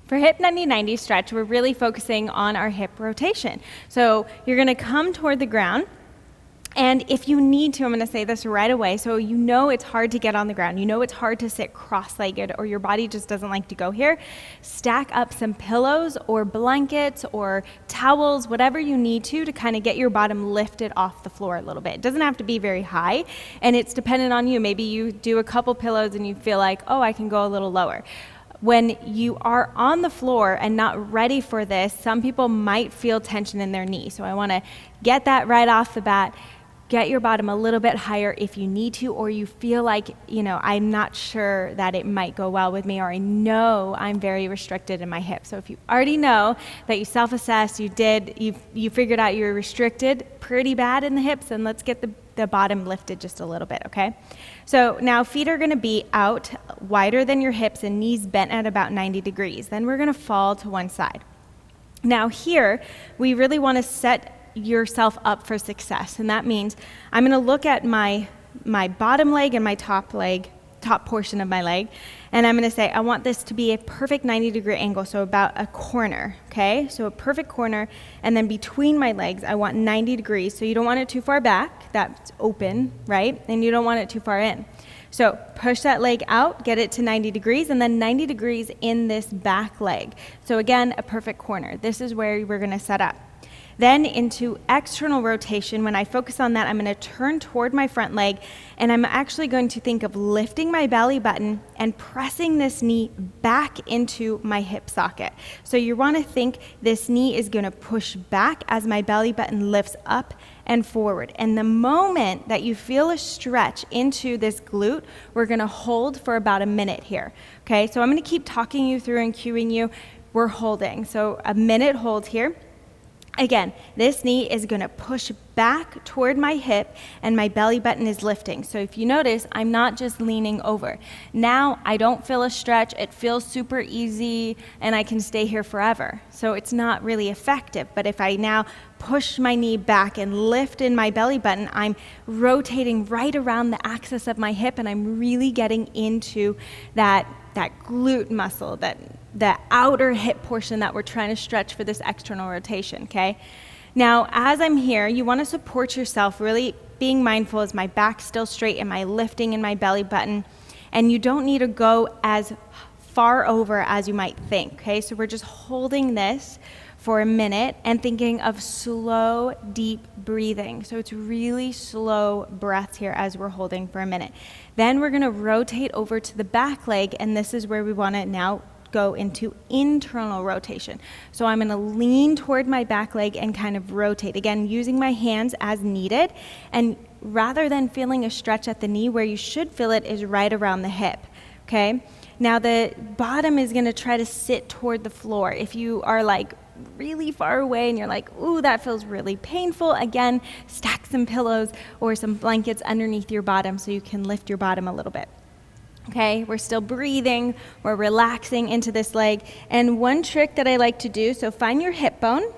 For hip 90-90 stretch, we're really focusing on our hip rotation. So you're going to come toward the ground, and if you need to, I'm going to say this right away, so you know it's hard to get on the ground, you know it's hard to sit cross-legged, or your body just doesn't like to go here, stack up some pillows or blankets or towels, whatever you need to kind of get your bottom lifted off the floor a little bit. It doesn't have to be very high, and it's dependent on you. Maybe you do a couple pillows and you feel like, oh, I can go a little lower. When you are on the floor and not ready for this, some people might feel tension in their knee. So I want to get that right off the bat. Get your bottom a little bit higher if you need to, or you feel like, I'm not sure that it might go well with me, or I know I'm very restricted in my hips. So if you already know that you self-assessed, you figured out you're restricted pretty bad in the hips, then let's get the bottom lifted just a little bit, okay? So now feet are going to be out wider than your hips and knees bent at about 90 degrees. Then we're going to fall to one side. Now here, we really want to set yourself up for success, and that means I'm going to look at my bottom leg and my top portion of my leg, and I'm going to say I want this to be a perfect 90-degree angle, so about a corner, okay? So a perfect corner, and then between my legs I want 90 degrees, so you don't want it too far back, that's open, right? And you don't want it too far in. So push that leg out, get it to 90 degrees, and then 90 degrees in this back leg. So again, a perfect corner. This is where we're going to set up. Then into external rotation, when I focus on that, I'm going to turn toward my front leg, and I'm actually going to think of lifting my belly button and pressing this knee back into my hip socket. So you want to think this knee is going to push back as my belly button lifts up and forward. And the moment that you feel a stretch into this glute, we're going to hold for about a minute here. Okay, so I'm going to keep talking you through and cueing you. We're holding. So a minute hold here. Again, this knee is going to push back toward my hip, and my belly button is lifting. So if you notice, I'm not just leaning over. Now I don't feel a stretch. It feels super easy, and I can stay here forever. So it's not really effective. But if I now push my knee back and lift in my belly button, I'm rotating right around the axis of my hip, and I'm really getting into that glute muscle, the outer hip portion that we're trying to stretch for this external rotation, okay? Now, as I'm here, you want to support yourself, really being mindful, is my back still straight? Am I lifting in my belly button? And you don't need to go as far over as you might think, okay? So we're just holding this for a minute and thinking of slow, deep breathing. So it's really slow breaths here as we're holding for a minute. Then we're going to rotate over to the back leg, and this is where we want to now go into internal rotation. So I'm going to lean toward my back leg and kind of rotate. Again, using my hands as needed, and rather than feeling a stretch at the knee, where you should feel it is right around the hip, okay? Now the bottom is going to try to sit toward the floor. If you are like really far away and you're like, ooh, that feels really painful, again, stack some pillows or some blankets underneath your bottom so you can lift your bottom a little bit. Okay, we're still breathing, we're relaxing into this leg. And one trick that I like to do, so find your hip bone,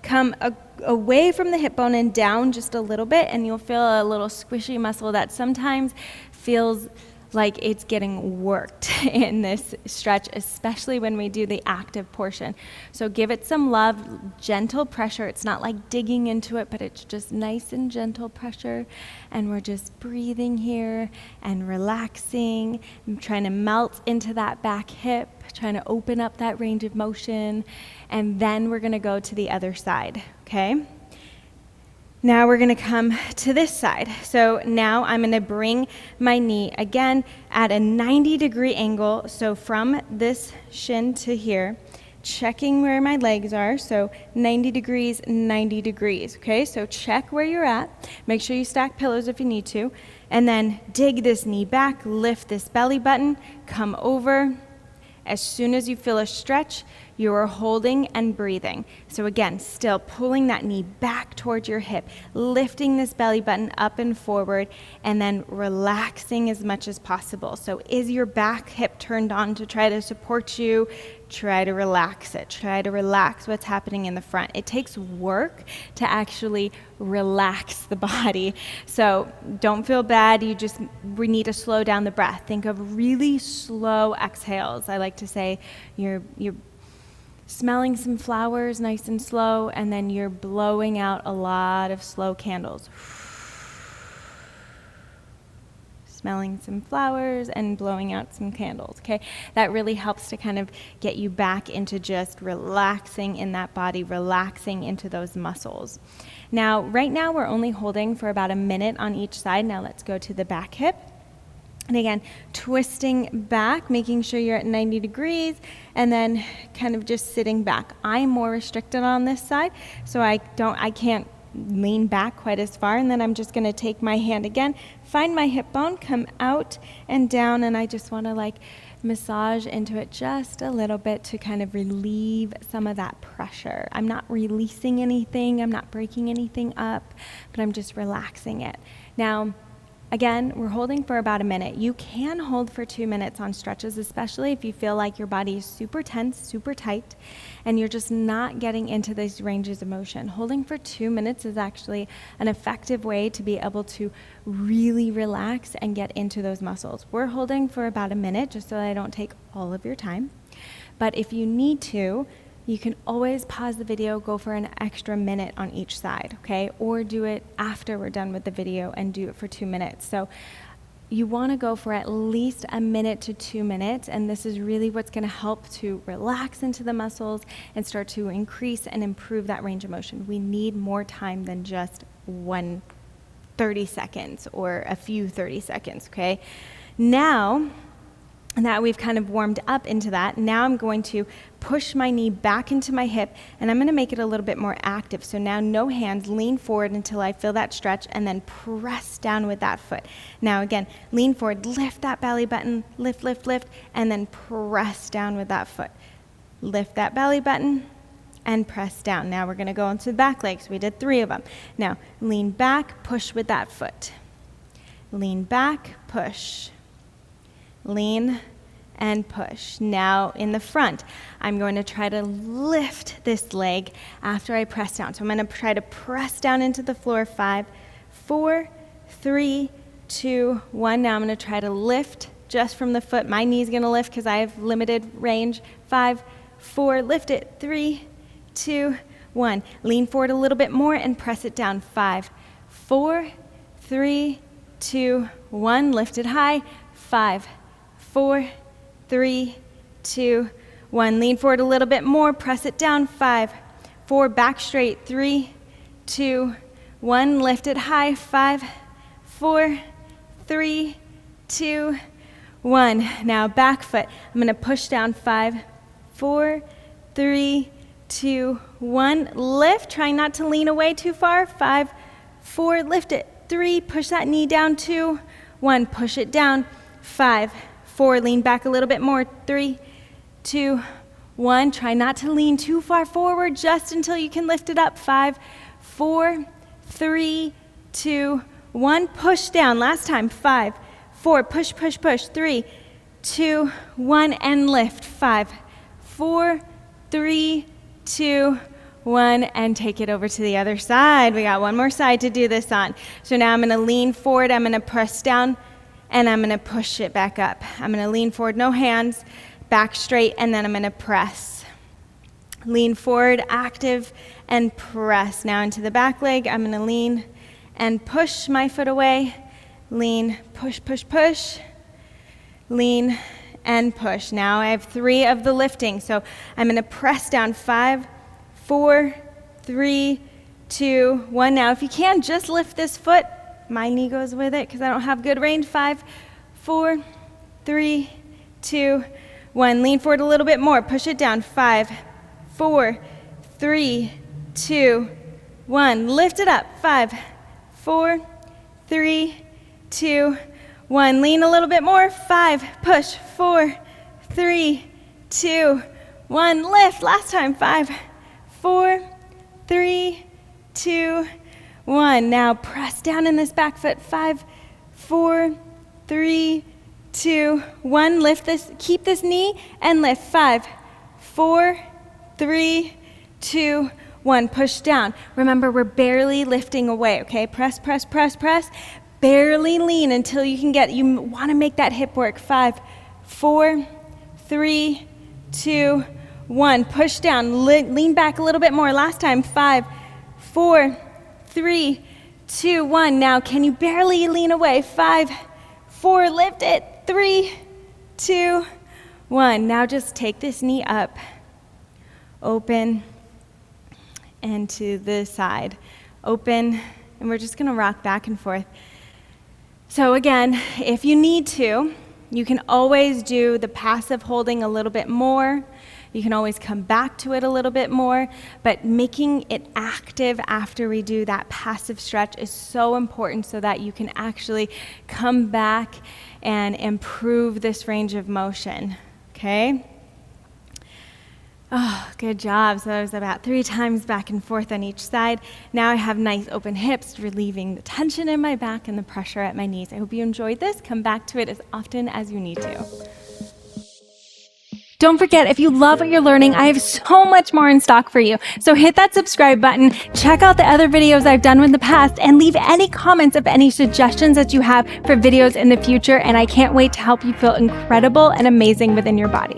come away from the hip bone and down just a little bit, and you'll feel a little squishy muscle that sometimes feels like it's getting worked in this stretch, especially when we do the active portion. So give it some love, gentle pressure. It's not like digging into it, but it's just nice and gentle pressure. And we're just breathing here and relaxing. I'm trying to melt into that back hip, trying to open up that range of motion. And then we're gonna go to the other side, okay? Now we're going to come to this side. So now I'm going to bring my knee again at a 90-degree angle. So from this shin to here, checking where my legs are. So 90 degrees, 90 degrees. Okay, so check where you're at. Make sure you stack pillows if you need to. And then dig this knee back, lift this belly button, come over. As soon as you feel a stretch, you are holding and breathing. So again, still pulling that knee back towards your hip, lifting this belly button up and forward, and then relaxing as much as possible. So is your back hip turned on to try to support you? Try to relax it. Try to relax what's happening in the front. It takes work to actually relax the body. So don't feel bad. We need to slow down the breath. Think of really slow exhales. I like to say you're smelling some flowers nice and slow, and then you're blowing out a lot of slow candles. Smelling some flowers and blowing out some candles, okay? That really helps to kind of get you back into just relaxing in that body, relaxing into those muscles. Now, right now we're only holding for about a minute on each side. Now let's go to the back hip. And again, twisting back, making sure you're at 90 degrees, and then kind of just sitting back. I'm more restricted on this side, so I can't lean back quite as far, and then I'm just going to take my hand again, find my hip bone, come out and down, and I just want to like massage into it just a little bit to kind of relieve some of that pressure. I'm not releasing anything, I'm not breaking anything up, but I'm just relaxing it. Now, again, we're holding for about a minute. You can hold for 2 minutes on stretches, especially if you feel like your body is super tense, super tight, and you're just not getting into these ranges of motion. Holding for 2 minutes is actually an effective way to be able to really relax and get into those muscles. We're holding for about a minute just so that I don't take all of your time. But if you need to, you can always pause the video, go for an extra minute on each side, okay? Or do it after we're done with the video and do it for 2 minutes. So you want to go for at least a minute to 2 minutes, and this is really what's going to help to relax into the muscles and start to increase and improve that range of motion. We need more time than just 30 seconds or a few 30 seconds, okay? Now that we've kind of warmed up into that, now I'm going to push my knee back into my hip, and I'm going to make it a little bit more active. So now no hands, lean forward until I feel that stretch, and then press down with that foot. Now again, lean forward, lift that belly button, lift, lift, lift, and then press down with that foot. Lift that belly button and press down. Now we're going to go into the back legs. We did 3 of them. Now lean back, push with that foot. Lean back, push. Lean and push. Now in the front, I'm going to try to lift this leg after I press down. So I'm going to try to press down into the floor. 5, 4, 3, 2, 1. Now I'm going to try to lift just from the foot. My knee's going to lift because I have limited range. 5, 4, lift it. 3, 2, 1. Lean forward a little bit more and press it down. 5, 4, 3, 2, 1. Lift it high. 5, 4, 3, 2, 1. Lean forward a little bit more. Press it down. 5, 4. Back straight. 3, 2, 1. Lift it high. 5, 4, 3, 2, 1. Now back foot. I'm going to push down. 5, 4, 3, 2, 1. Lift. Try not to lean away too far. 5, 4. Lift it. 3. Push that knee down. 2, 1. Push it down. 5, 4, lean back a little bit more. 3, 2, 1. Try not to lean too far forward, just until you can lift it up. 5, 4, 3, 2, 1. Push down. Last time. 5, 4. Push, push, push. 3, 2, 1. And lift. 5, 4, 3, 2, 1. And take it over to the other side. We got one more side to do this on. So now I'm going to lean forward. I'm going to press down. And I'm going to push it back up. I'm going to lean forward, no hands, back straight, and then I'm going to press. Lean forward, active, and press. Now into the back leg, I'm going to lean and push my foot away. Lean, push, push, push. Lean and push. Now I have 3 of the lifting. So I'm going to press down. 5, 4, 3, 2, 1. Now if you can, just lift this foot. My knee goes with it because I don't have good range. 5, 4, 3, 2, 1. Lean forward a little bit more. Push it down. 5, 4, 3, 2, 1. Lift it up. 5, 4, 3, 2, 1. Lean a little bit more. 5, push. 4, 3, 2, 1. Lift. Last time. 5, 4, 3, 2, 1. Now press down in this back foot. 5, 4, 3, 2, 1. Lift this, keep this knee and lift. 5, 4, 3, 2, 1. Push down. Remember, we're barely lifting away, okay? Press, press, press, press. Barely lean until you can get, you want to make that hip work. 5, 4, 3, 2, 1. Push down, lean back a little bit more. Last time, 5, 4, 3, 2, 1. Now, can you barely lean away? 5, 4, lift it. 3, 2, 1. Now just take this knee up, open, and to the side. Open, and we're just gonna rock back and forth. So again, if you need to, you can always do the passive holding a little bit more. You can always come back to it a little bit more, but making it active after we do that passive stretch is so important so that you can actually come back and improve this range of motion, okay? Oh, good job. So that was about 3 times back and forth on each side. Now I have nice open hips, relieving the tension in my back and the pressure at my knees. I hope you enjoyed this. Come back to it as often as you need to. Don't forget, if you love what you're learning, I have so much more in stock for you. So hit that subscribe button, check out the other videos I've done in the past, and leave any comments of any suggestions that you have for videos in the future. And I can't wait to help you feel incredible and amazing within your body.